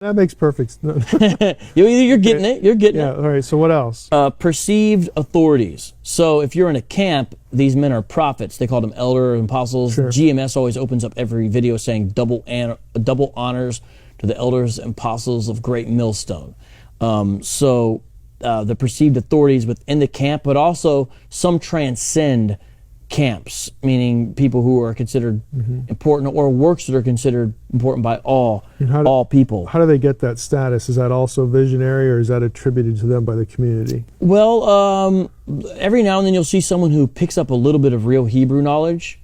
That makes perfect sense. You're getting it. You're getting Yeah, it. all right, so what else? Perceived authorities. So if you're in a camp, these men are prophets. They call them elder and apostles. Sure. GMS always opens up every video saying double honors to the elders and apostles of Great Millstone. So the perceived authorities within the camp, but also some transcend camps, meaning people who are considered important, or works that are considered important by all people. How do they get that status? Is that also visionary, or is that attributed to them by the community? Well, every now and then you'll see someone who picks up a little bit of real Hebrew knowledge,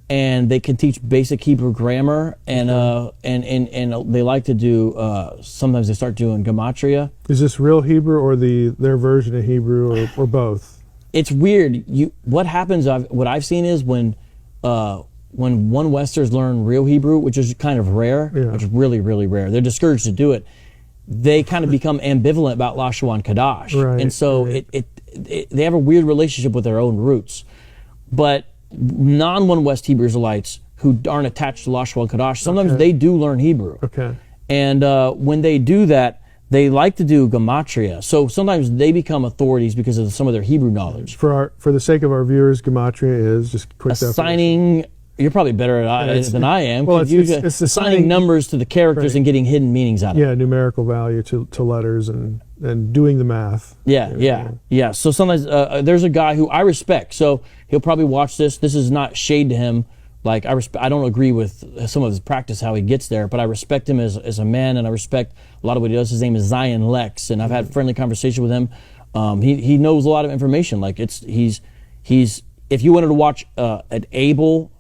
and they can teach basic Hebrew grammar, and they like to do. Sometimes they start doing gematria. Is this real Hebrew or their version of Hebrew, or both? It's weird. What happens? What I've seen is when one Westers learn real Hebrew, which is kind of rare, which is really, really rare. They're discouraged to do it. They kind of become ambivalent about Lashon Kadash, and so they have a weird relationship with their own roots. But non-One West Hebrew Israelites who aren't attached to Lashon Kadash, sometimes they do learn Hebrew. Okay. And when they do that, they like to do gematria. So sometimes they become authorities because of some of their Hebrew knowledge. For the sake of our viewers, gematria is just quick assigning. You're probably better at it than I am. Well, it's assigning numbers to the characters and getting hidden meanings out of it. Yeah, numerical value to letters and doing the math. Yeah. So sometimes there's a guy who I respect. So he'll probably watch this. This is not shade to him. Like I don't agree with some of his practice, how he gets there, but I respect him as a man, and I respect a lot of what he does. His name is Zion Lexx, and I've had friendly conversation with him. He knows a lot of information. Like he's if you wanted to watch an able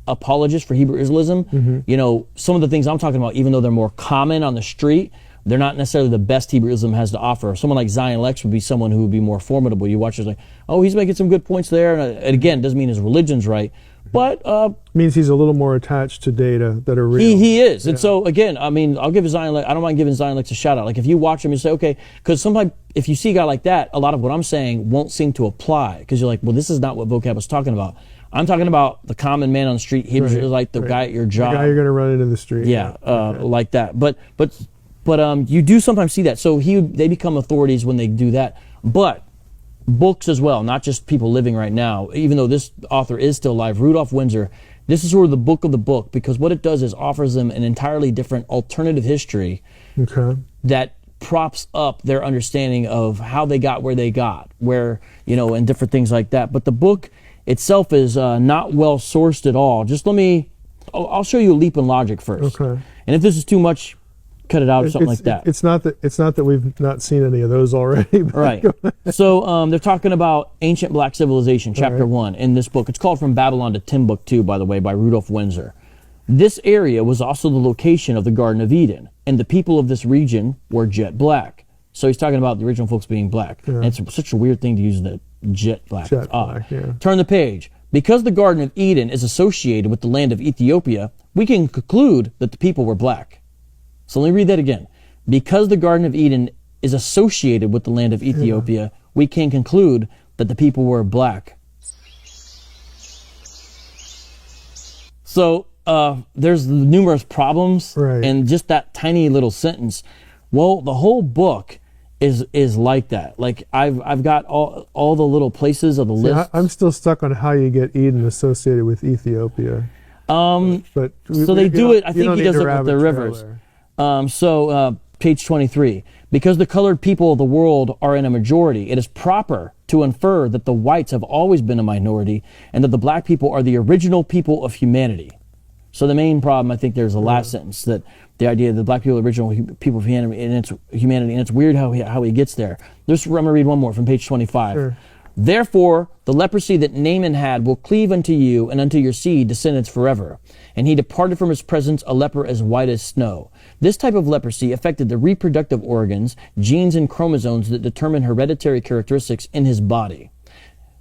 apologist for Hebrew Israelism, you know, some of the things I'm talking about, even though they're more common on the street, they're not necessarily the best Hebrew Islam has to offer. Someone like Zion Lexx would be someone who would be more formidable. You watch it like, oh, he's making some good points there, and again, doesn't mean his religion's right. But means he's a little more attached to data that are real. He is, and so again, I mean, I'll give Zion Lexx. I don't mind giving Zion Lexx a shout out. Like if you watch him, you say, okay, because sometimes if you see a guy like that, a lot of what I'm saying won't seem to apply because you're like, well, this is not what vocab was talking about. I'm talking about the common man on the street. He was like the guy at your job, the guy you're going to run into the street. Yeah, like that. But you do sometimes see that. So they become authorities when they do that. But books as well, not just people living right now, even though this author is still alive, Rudolph Windsor, this is sort of the book of the book, because what it does is offers them an entirely different alternative history that props up their understanding of how they got where they got, and different things like that. But the book itself is not well sourced at all. Just I'll show you a leap in logic first. Okay. And if this is too much, cut it out or something like that. It's not that we've not seen any of those already. Right. So they're talking about ancient black civilization, chapter 1 in this book. It's called From Babylon to Timbuktu, by the way, by Rudolph Windsor. This area was also the location of the Garden of Eden, and the people of this region were jet black. So he's talking about the original folks being black. Yeah. And it's such a weird thing to use the jet black. Black, yeah. Turn the page. Because the Garden of Eden is associated with the land of Ethiopia, we can conclude that the people were black. So let me read that again. Because the Garden of Eden is associated with the land of Ethiopia, we can conclude that the people were black. So there's numerous problems in just that tiny little sentence. Well, the whole book is like that. Like I've got all the little places of the list. I'm still stuck on how you get Eden associated with Ethiopia. But so they do it. I think he does it with the rivers. Page 23. Because the colored people of the world are in a majority, it is proper to infer that the whites have always been a minority and that the black people are the original people of humanity. So the main problem, I think, there's the last sentence, that the idea that the black people are the original people of humanity, and it's weird how he gets there. I'm going to read one more from page 25. Sure. Therefore, the leprosy that Naaman had will cleave unto you and unto your seed descendants forever. And he departed from his presence a leper as white as snow. This type of leprosy affected the reproductive organs, genes, and chromosomes that determine hereditary characteristics in his body.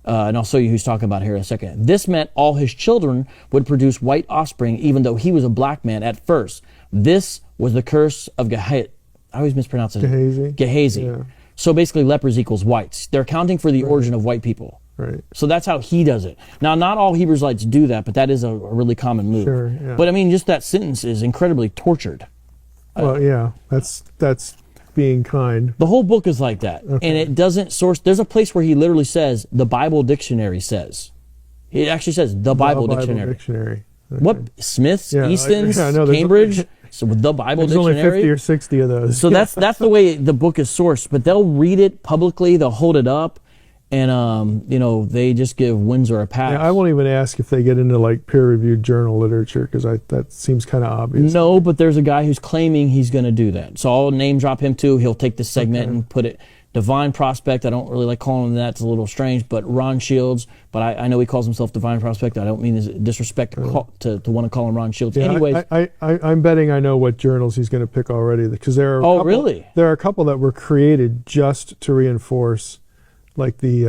And I'll show you who's talking about here in a second. This meant all his children would produce white offspring, even though he was a black man at first. This was the curse of Gehazi. I always mispronounce it. Gehazi. Yeah. So basically, lepers equals whites. They're accounting for the origin of white people. Right. So that's how he does it. Now, not all Hebrew Israelites do that, but that is a really common move. Sure, yeah. But I mean, just that sentence is incredibly tortured. Well, yeah, that's being kind. The whole book is like that. Okay. And it doesn't source. There's a place where he literally says, the Bible dictionary says. It actually says, the Bible dictionary. Okay. What? Smith's, Easton's, no, Cambridge? So the Bible dictionary? There's only 50 or 60 of those. So that's the way the book is sourced. But they'll read it publicly. They'll hold it up. And, they just give Windsor a pass. Yeah, I won't even ask if they get into like peer-reviewed journal literature because that seems kind of obvious. No, but there's a guy who's claiming he's going to do that. So I'll name drop him too. He'll take this segment and put it. Divine Prospect, I don't really like calling him that. It's a little strange. But Ron Shields, but I know he calls himself Divine Prospect. I don't mean as disrespect to want to call him Ron Shields. Yeah, anyways. I'm betting I know what journals he's going to pick already because there are really? There are a couple that were created just to reinforce like the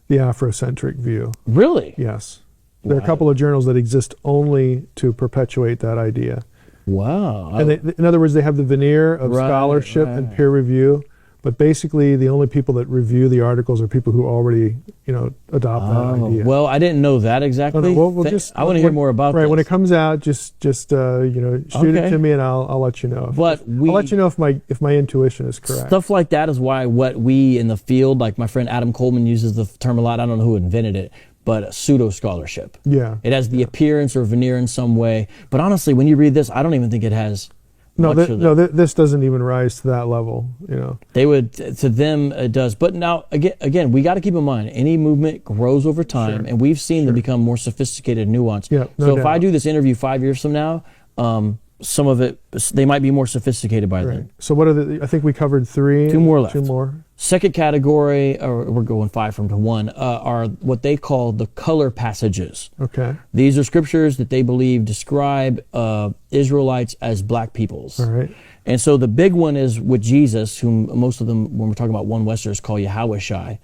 Afrocentric view. Really? Yes. There are a couple of journals that exist only to perpetuate that idea. Wow. And in other words, they have the veneer of scholarship and peer review, but basically the only people that review the articles are people who already, adopt that idea. Well, I didn't know that exactly. Well, I want to hear more about this. Right, when it comes out, just shoot it to me and I'll let you know. But I'll let you know if my intuition is correct. Stuff like that is why what we in the field, like my friend Adam Coleman uses the term a lot. I don't know who invented it, but pseudo-scholarship. Yeah. It has the appearance or veneer in some way. But honestly, when you read this, I don't even think it has this doesn't even rise to that level, They would, to them, it does. But now, again, we got to keep in mind, any movement grows over time, and we've seen them become more sophisticated and nuanced. Yeah, so if I do this interview 5 years from now, some of it, they might be more sophisticated by then. So what are I think we covered 3. 2 more left. 2 more. Second category, or we're going 5 from to 1, are what they call the color passages. Okay. These are scriptures that they believe describe Israelites as black peoples. All right. And so the big one is with Jesus, whom most of them, when we're talking about one Westerners, call Yahweh,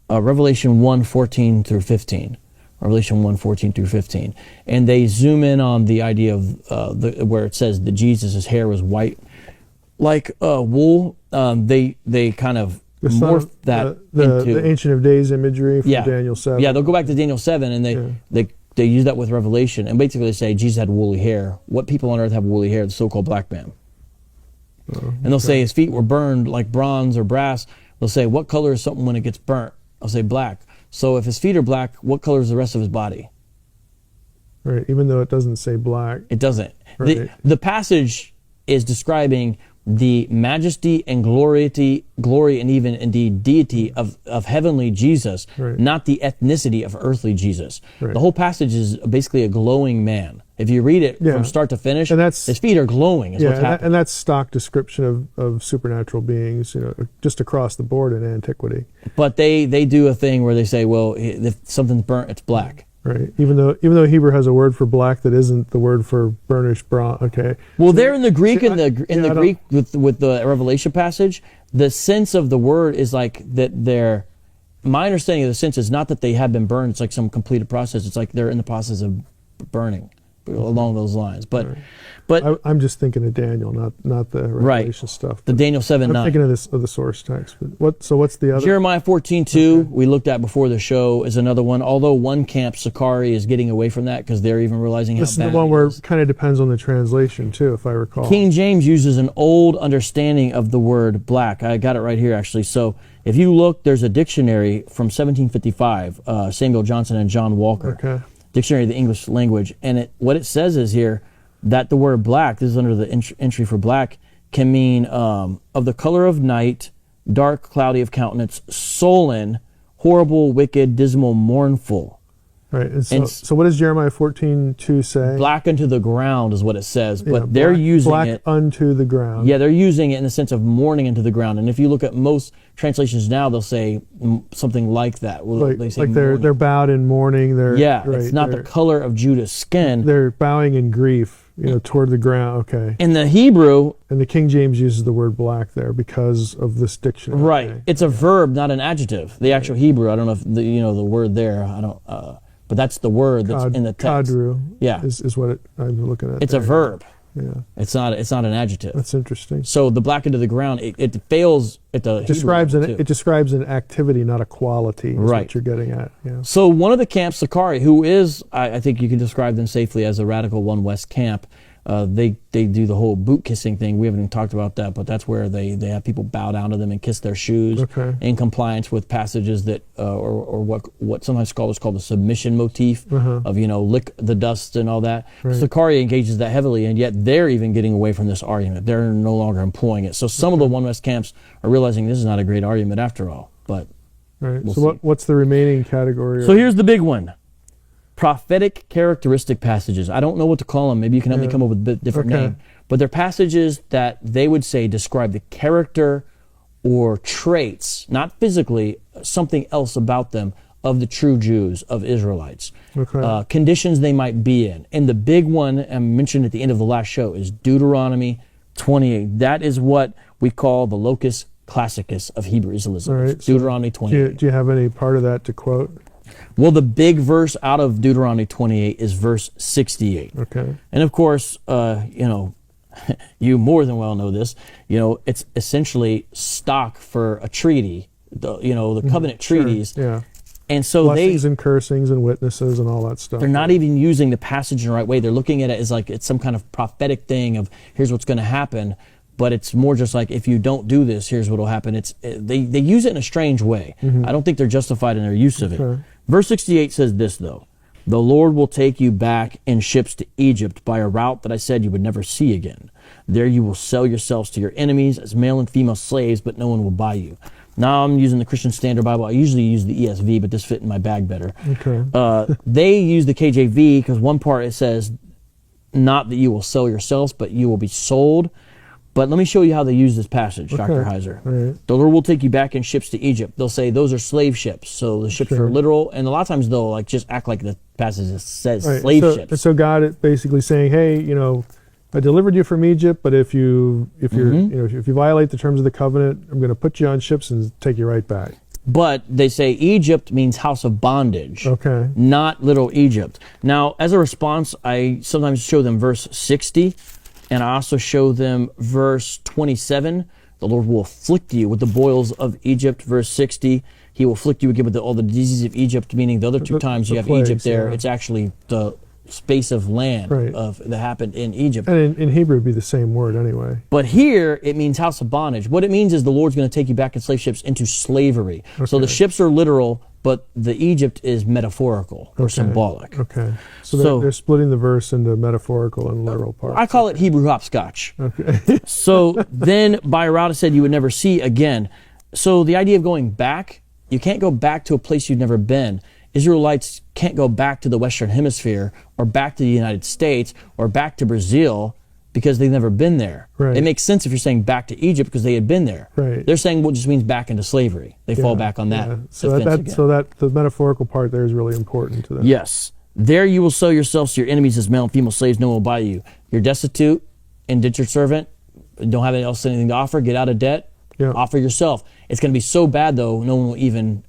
Revelation 1:14 through 15. Revelation 1:14 through 15. And they zoom in on the idea of where it says that Jesus' hair was white like wool. They kind of morph that into the Ancient of Days imagery from Daniel 7. Yeah, they'll go back to Daniel 7 and they use that with Revelation and basically they say Jesus had woolly hair. What people on earth have woolly hair? The so-called black man. And they'll say his feet were burned like bronze or brass. They'll say, what color is something when it gets burnt? I'll say black. So if his feet are black, what color is the rest of his body? Right, even though it doesn't say black. It doesn't. Right. The passage is describing the majesty and glory and even indeed deity of heavenly Jesus, not the ethnicity of earthly Jesus. Right. The whole passage is basically a glowing man. If you read it from start to finish, and his feet are glowing. Is what's happening. And that's stock description of supernatural beings, just across the board in antiquity. But they do a thing where they say, well, if something's burnt, it's black. Right. Even though Hebrew has a word for black that isn't the word for burnished bronze. Okay. Well, there in the Greek, Greek with the Revelation passage, the sense of the word is like that they're. My understanding of the sense is not that they have been burned. It's like some completed process. It's like they're in the process of burning, along those lines. But I'm just thinking of Daniel, not the Revelation stuff. The Daniel 7:9. I'm thinking of the source text. But what's the other? Jeremiah 14:2 we looked at before the show is another one. Although one camp, Sakari, is getting away from that because they're even realizing how bad it is. This is the one where it kind of depends on the translation too, if I recall. King James uses an old understanding of the word black. I got it right here actually. So if you look, there's a dictionary from 1755, Samuel Johnson and John Walker. Okay. Dictionary of the English Language, and what it says is here that the word black, this is under the entry for black, can mean of the color of night, dark, cloudy of countenance, sullen, horrible, wicked, dismal, mournful. Right. And so what does Jeremiah 14:2 say? Black unto the ground is what it says, but they're using black it. Black unto the ground. Yeah, they're using it in the sense of mourning into the ground. And if you look at most translations now, they'll say something like that. They say they're bowed in mourning. It's not the color of Judah's skin. They're bowing in grief, toward the ground. Okay. In the Hebrew, and the King James uses the word black there because of this dictionary. Right. Okay. It's a verb, not an adjective. The actual Hebrew, I don't know if the word there. I don't. But that's the word that's in the text. Kadru. Yeah. Is what I'm looking at. It's a verb. Yeah. It's not an adjective. That's interesting. So the black into the ground, it fails at the it describes an activity, not a quality. Is right. What you're getting at. Yeah. So one of the camps, Sakari, who is, I think you can describe them safely as a radical One West camp, They do the whole boot kissing thing. We haven't even talked about that, but that's where they have people bow down to them and kiss their shoes in compliance with passages that, or what sometimes scholars call the submission motif of, lick the dust and all that. Sicaria engages that heavily, and yet they're even getting away from this argument. They're no longer employing it. So some of the One West camps are realizing this is not a great argument after all. But we'll see. What's the remaining category? So here's the big one. Prophetic characteristic passages. I don't know what to call them. Maybe you can help me come up with a bit different name. But they're passages that they would say describe the character or traits, not physically, something else about them, of the true Jews, of Israelites. Conditions they might be in. And the big one I mentioned at the end of the last show is Deuteronomy 28. That is what we call the locus classicus of Hebrew Israelism. Right. Deuteronomy 28. Do you have any part of that to quote? Well, the big verse out of Deuteronomy 28 is verse 68. And of course, you more than well know this. It's essentially stock for a treaty, the covenant treaties. And so blessings and cursings and witnesses and all that stuff. They're not even using the passage in the right way. They're looking at it as like it's some kind of prophetic thing of here's what's going to happen. But it's more just like, if you don't do this, here's what will happen. They use it in a strange way. I don't think they're justified in their use of it. Verse 68 says this, though. The Lord will take you back in ships to Egypt by a route that I said you would never see again. There you will sell yourselves to your enemies as male and female slaves, but no one will buy you. Now I'm using the Christian Standard Bible. I usually use the ESV, but this fit in my bag better. They use the KJV because one part it says, not that you will sell yourselves, but you will be sold. But let me show you how they use this passage, Dr. Heiser. The Lord will take you back in ships to Egypt. They'll say those are slave ships. So the ships are literal. And a lot of times they'll just act like the passage says slave ships. And so God is basically saying, hey, I delivered you from Egypt, but if you violate the terms of the covenant, I'm going to put you on ships and take you right back. But they say Egypt means house of bondage, not little Egypt. Now, as a response, I sometimes show them verse 60. And I also show them verse 27. The Lord will afflict you with the boils of Egypt. Verse 60, He will afflict you again with all the diseases of Egypt, meaning the other two times you have plagues, Egypt there. It's actually the space of land that happened in Egypt. And in Hebrew, it would be the same word anyway. But here, it means house of bondage. What it means is the Lord's going to take you back in slave ships into slavery. So the ships are literal, but the Egypt is metaphorical or symbolic. So they're splitting the verse into metaphorical and literal parts. I call it Hebrew hopscotch. So then by a route it said you would never see again. So the idea of going back, you can't go back to a place you've never been. Israelites can't go back to the Western Hemisphere or back to the United States or back to Brazil because they've never been there. It makes sense if you're saying back to Egypt because they had been there. They're saying what just means back into slavery. They fall back on that. So that the metaphorical part there is really important to them. Yes. There you will sell yourselves to your enemies as male and female slaves. No one will buy you. You're destitute, indentured servant, don't have anything to offer, get out of debt, offer yourself. It's going to be so bad, though, no one will even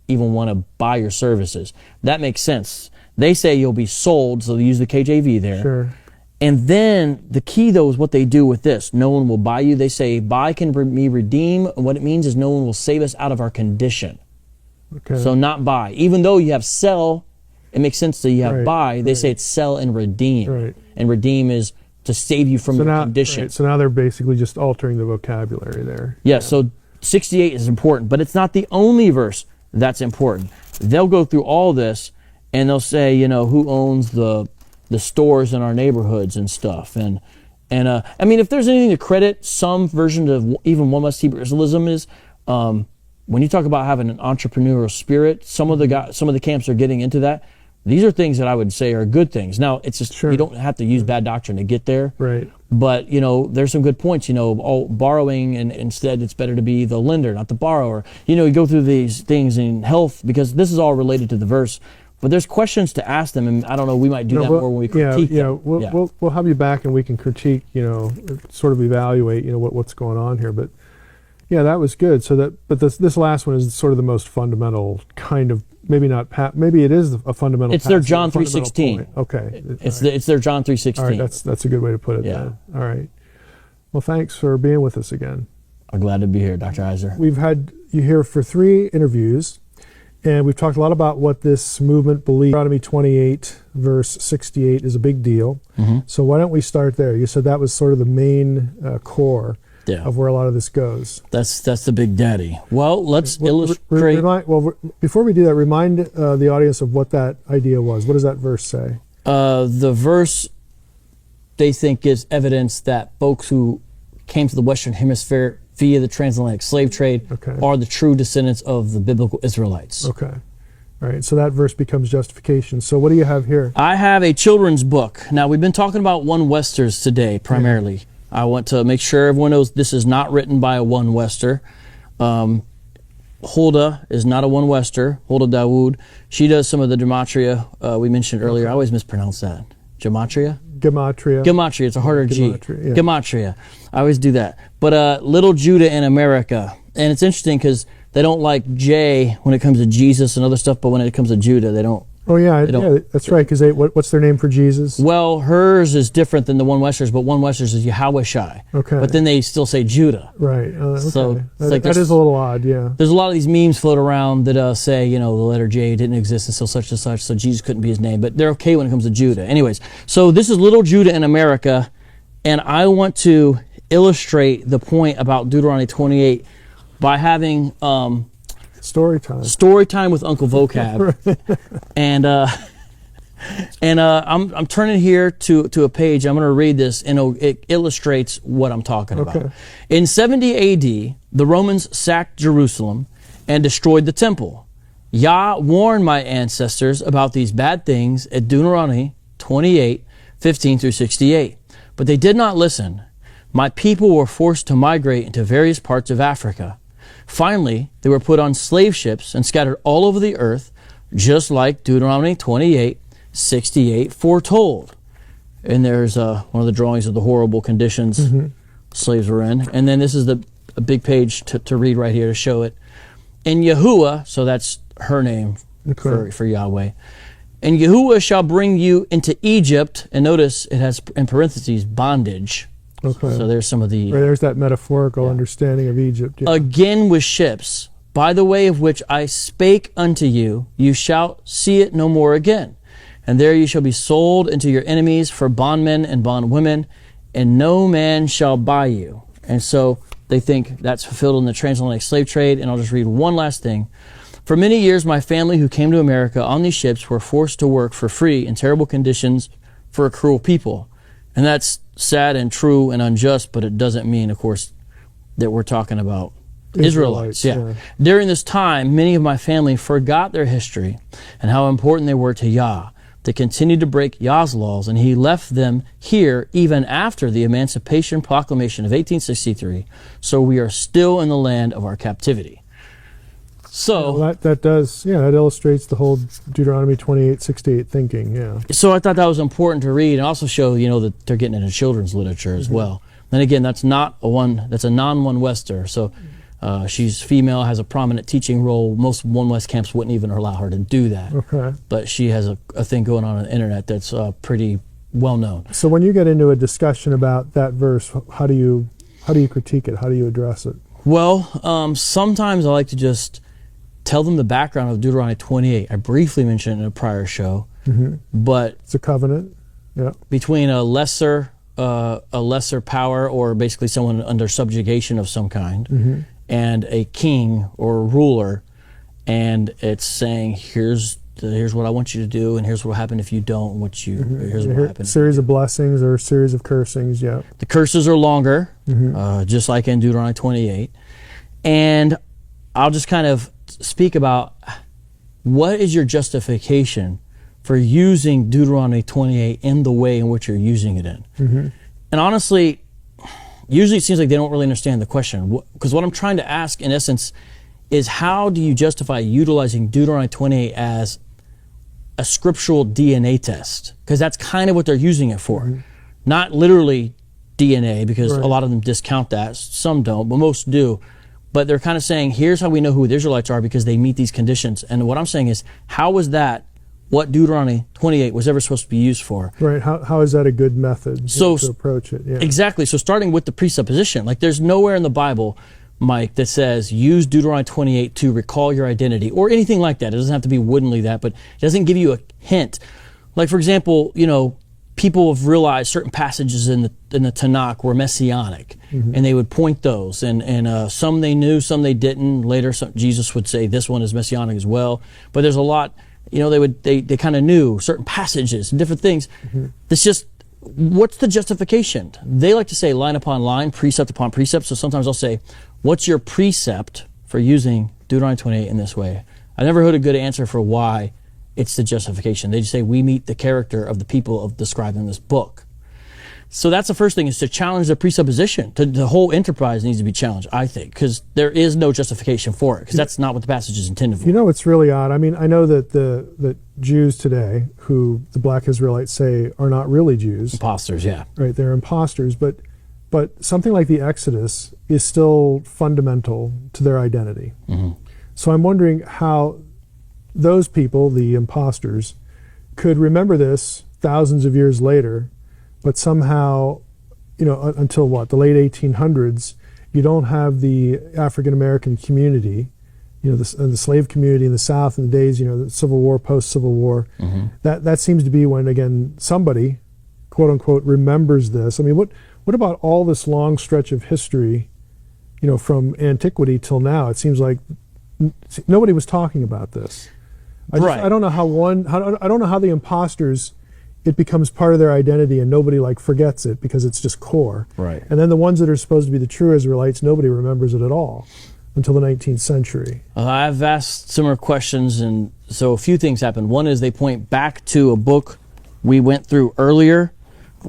want to buy your services. That makes sense. They say you'll be sold, so they use the KJV there. And then the key, though, is what they do with this. No one will buy you. They say, buy can be redeem. And what it means is no one will save us out of our condition. So not buy. Even though you have sell, it makes sense that you have buy. They say it's sell and redeem. And redeem is to save you from your condition. So now they're basically just altering the vocabulary there. So 68 is important, but it's not the only verse that's important. They'll go through all this, and they'll say, who owns the stores in our neighborhoods and stuff. And I mean, if there's anything to credit some version of even One West Hebrew Israelism is, when you talk about having an entrepreneurial spirit, some of the camps are getting into that. These are things that I would say are good things. Now, it's just you don't have to use bad doctrine to get there. But there's some good points. Borrowing, and instead it's better to be the lender, not the borrower. You go through these things in health because this is all related to the verse. But there's questions to ask them, and I don't know, we might do that more when we critique them. We'll have you back and we can critique, sort of evaluate, what's going on here. But yeah, that was good. But this last one is sort of the most fundamental kind of, maybe it is a fundamental. It's their John 3:16. Okay. It's their John 3:16. All right, that's a good way to put it. Then. All right. Well, thanks for being with us again. I'm glad to be here, Dr. Heiser. We've had you here for 3 interviews. And we've talked a lot about what this movement believes. Deuteronomy 28, verse 68 is a big deal. So why don't we start there? You said that was sort of the main core of where a lot of this goes. That's the big daddy. Well, let's illustrate. Before we do that, remind the audience of what that idea was. What does that verse say? The verse, they think, gives evidence that folks who came to the Western Hemisphere via the transatlantic slave trade are the true descendants of the biblical Israelites. Okay. All right, so that verse becomes justification. So what do you have here? I have a children's book. Now, we've been talking about one-Westers today, primarily. I want to make sure everyone knows this is not written by a one-Wester. Huldah is not a one-Wester, Huldah Dawood. She does some of the gematria we mentioned earlier. I always mispronounce that. Gematria? Gematria. Gematria, it's a harder G. Gematria, yeah. Gematria. I always do that. But Little Judah in America. And it's interesting because they don't like J when it comes to Jesus and other stuff, but when it comes to Judah, they don't. Oh, yeah, that's right, because what's their name for Jesus? Well, hers is different than the one-Westers, but one-Westers is Yahweh Shai. Okay. But then they still say Judah. Right. Okay. So that is a little odd, yeah. There's a lot of these memes float around that say, the letter J didn't exist until such and such, so Jesus couldn't be his name. But they're okay when it comes to Judah. Anyways, so this is Little Judah in America, and I want to illustrate the point about Deuteronomy 28 by having story time with Uncle Vocab. And I'm turning here to a page. I'm going to read this, and it illustrates what I'm talking about. In 70 AD, the Romans sacked Jerusalem and destroyed the temple. Yah warned my ancestors about these bad things at Deuteronomy 28, 15 through 68. But they did not listen. My people were forced to migrate into various parts of Africa. Finally, they were put on slave ships and scattered all over the earth, just like Deuteronomy 28, 68 foretold. And there's one of the drawings of the horrible conditions slaves were in. And then this is a big page to read right here to show it. And Yahuwah, so that's her name for Yahweh. And Yahuwah shall bring you into Egypt. And notice it has in parentheses bondage. Okay. So there's some of the... there's that metaphorical understanding of Egypt. Yeah. Again with ships, by the way of which I spake unto you, you shall see it no more again. And there you shall be sold into your enemies for bondmen and bondwomen, and no man shall buy you. And so they think that's fulfilled in the transatlantic slave trade. And I'll just read one last thing. For many years, my family who came to America on these ships were forced to work for free in terrible conditions for a cruel people. And that's sad and true and unjust, but it doesn't mean, of course, that we're talking about Israelites. Yeah. During this time, many of my family forgot their history and how important they were to Yah. They continued to break Yah's laws, and he left them here even after the Emancipation Proclamation of 1863. So we are still in the land of our captivity. So that illustrates the whole Deuteronomy 28:68 thinking. Yeah. So I thought that was important to read, and also show that they're getting into children's literature as well. And again, that's not that's a non-one-Wester. So she's female, has a prominent teaching role. Most one-West camps wouldn't even allow her to do that. Okay. But she has a thing going on the internet that's pretty well known. So when you get into a discussion about that verse, how do you critique it? How do you address it? Well, sometimes I like to just tell them the background of Deuteronomy 28. I briefly mentioned it in a prior show, but it's a covenant, between a lesser power, or basically someone under subjugation of some kind, and a king or a ruler, and it's saying here's what I want you to do, and here's what will happen if you don't. Here's what will happen. A series of blessings or a series of cursings. Yeah. The curses are longer, just like in Deuteronomy 28, and I'll just kind of speak about what is your justification for using Deuteronomy 28 in the way in which you're using it in. And honestly, usually it seems like they don't really understand the question, because what I'm trying to ask in essence is, how do you justify utilizing Deuteronomy 28 as a scriptural DNA test? Because that's kind of what they're using it for. Not literally DNA, because a lot of them discount that. Some don't, but most do. But they're kind of saying, here's how we know who the Israelites are, because they meet these conditions. And what I'm saying is, how was that what Deuteronomy 28 was ever supposed to be used for? Right. How is that a good method to approach it? Yeah. Exactly. So starting with the presupposition, like there's nowhere in the Bible Mike, that says use Deuteronomy 28 to recall your identity, or anything like that. It doesn't have to be woodenly that, but it doesn't give you a hint. Like, for example, people have realized certain passages in the Tanakh were messianic, and they would point those, and some they knew, some they didn't. Later, Jesus would say this one is messianic as well. But there's a lot, they kind of knew certain passages and different things. It's just, what's the justification? They like to say line upon line, precept upon precept. So sometimes I'll say, what's your precept for using Deuteronomy 28 in this way? I never heard a good answer for why it's the justification. They just say, we meet the character of the people described in this book. So that's the first thing, is to challenge the presupposition. The whole enterprise needs to be challenged, I think, because there is no justification for it, because that's not what the passage is intended for. It's really odd. I mean, I know that the Jews today, who the black Israelites say are not really Jews. Imposters, yeah. Right, they're imposters, but something like the Exodus is still fundamental to their identity. So I'm wondering how those people, the imposters, could remember this thousands of years later, but somehow, until what, the late 1800s, you don't have the African-American community, the slave community in the South in the days, the Civil War, post-Civil War. That seems to be when, again, somebody, quote unquote, remembers this. I mean, what about all this long stretch of history, from antiquity till now? It seems like nobody was talking about this. I don't know how the imposters, it becomes part of their identity and nobody forgets it because it's just core. Right. And then the ones that are supposed to be the true Israelites, nobody remembers it at all until the 19th century. I've asked similar questions, and so a few things happened. One is they point back to a book we went through earlier,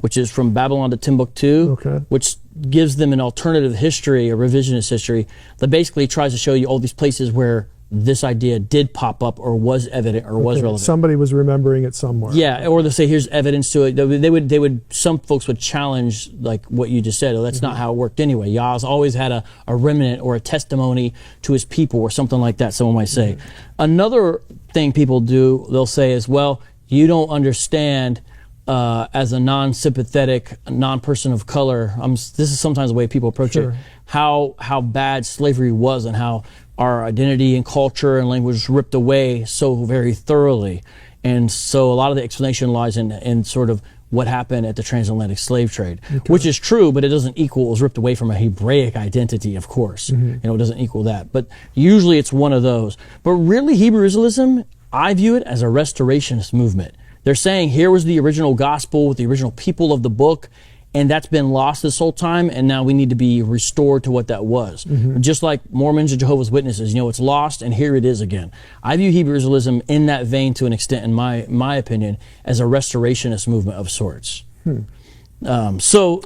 which is From Babylon to Timbuktu, which gives them an alternative history, a revisionist history, that basically tries to show you all these places where this idea did pop up or was evident or was relevant. Somebody was remembering it somewhere. Yeah, or they'll say, here's evidence to it. Some folks would challenge what you just said. Oh, that's not how it worked anyway. Yah's always had a remnant or a testimony to his people or something like that, someone might say. Another thing people do, they'll say is, well, you don't understand as a non-sympathetic, non-person of color. This is sometimes the way people approach it, how bad slavery was and how our identity and culture and language was ripped away so very thoroughly. And so a lot of the explanation lies in sort of what happened at the transatlantic slave trade, which is true, but it doesn't equal it was ripped away from a Hebraic identity, of course. It doesn't equal that. But usually it's one of those. But really, Hebrew Israelism, I view it as a restorationist movement. They're saying here was the original gospel with the original people of the book, and that's been lost this whole time, and now we need to be restored to what that was. Just like Mormons and Jehovah's Witnesses, it's lost, and here it is again. I view Hebrew Israelism in that vein, to an extent, in my opinion, as a restorationist movement of sorts. So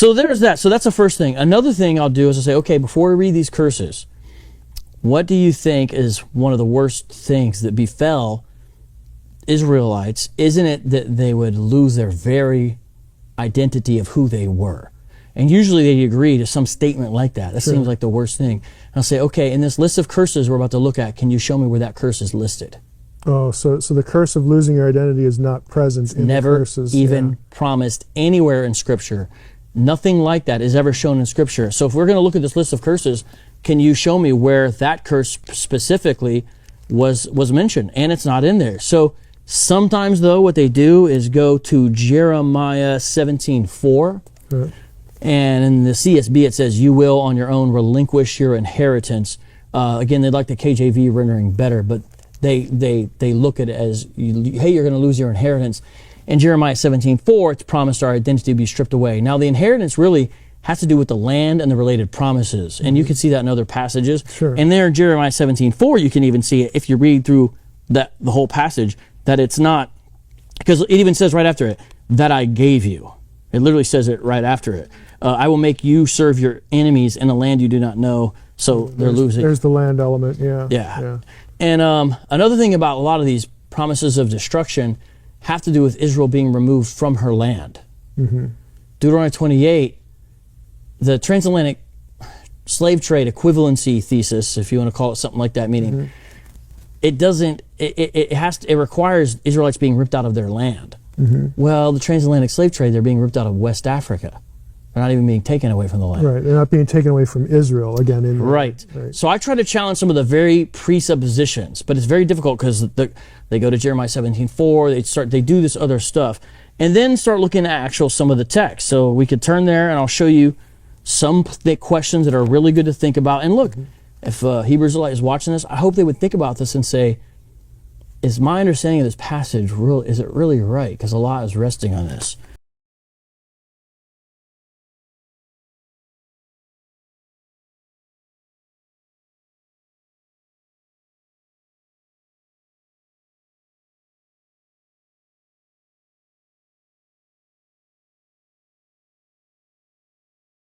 there's that. So that's the first thing. Another thing I'll do is I'll say, okay, before we read these curses, what do you think is one of the worst things that befell Israelites? Isn't it that they would lose their very identity of who they were? And usually they agree to some statement like that. That seems like the worst thing. And I'll say, okay, in this list of curses we're about to look at, can you show me where that curse is listed? Oh, so the curse of losing your identity is not present in the curses. Never even promised anywhere in Scripture. Nothing like that is ever shown in Scripture. So if we're going to look at this list of curses, can you show me where that curse specifically was mentioned? And it's not in there. So sometimes, though, what they do is go to Jeremiah 17:4. And in the CSB, it says, you will on your own relinquish your inheritance. Again, they'd like the KJV rendering better, but they look at it as, hey, you're going to lose your inheritance. In Jeremiah 17:4, it's promised our identity to be stripped away. Now, the inheritance really has to do with the land and the related promises. And you can see that in other passages. And there in Jeremiah 17:4, you can even see it if you read through the whole passage, that it's not, because it even says right after it, that I gave you. It literally says it right after it. I will make you serve your enemies in a land you do not know. So they're losing. There's the land element, yeah. And another thing about a lot of these promises of destruction have to do with Israel being removed from her land. Deuteronomy 28, the transatlantic slave trade equivalency thesis, if you want to call it something like that, meaning it requires Israelites being ripped out of their land. Well, the transatlantic slave trade, they're being ripped out of West Africa. They're not even being taken away from the land. Right, they're not being taken away from Israel again. Right. So I try to challenge some of the very presuppositions, but it's very difficult because they go to Jeremiah 17:4. They do this other stuff, and then start looking at some of the text. So we could turn there, and I'll show you some questions that are really good to think about. And look, if Hebrew Israelite is watching this, I hope they would think about this and say, is my understanding of this passage is it really right? Because a lot is resting on this.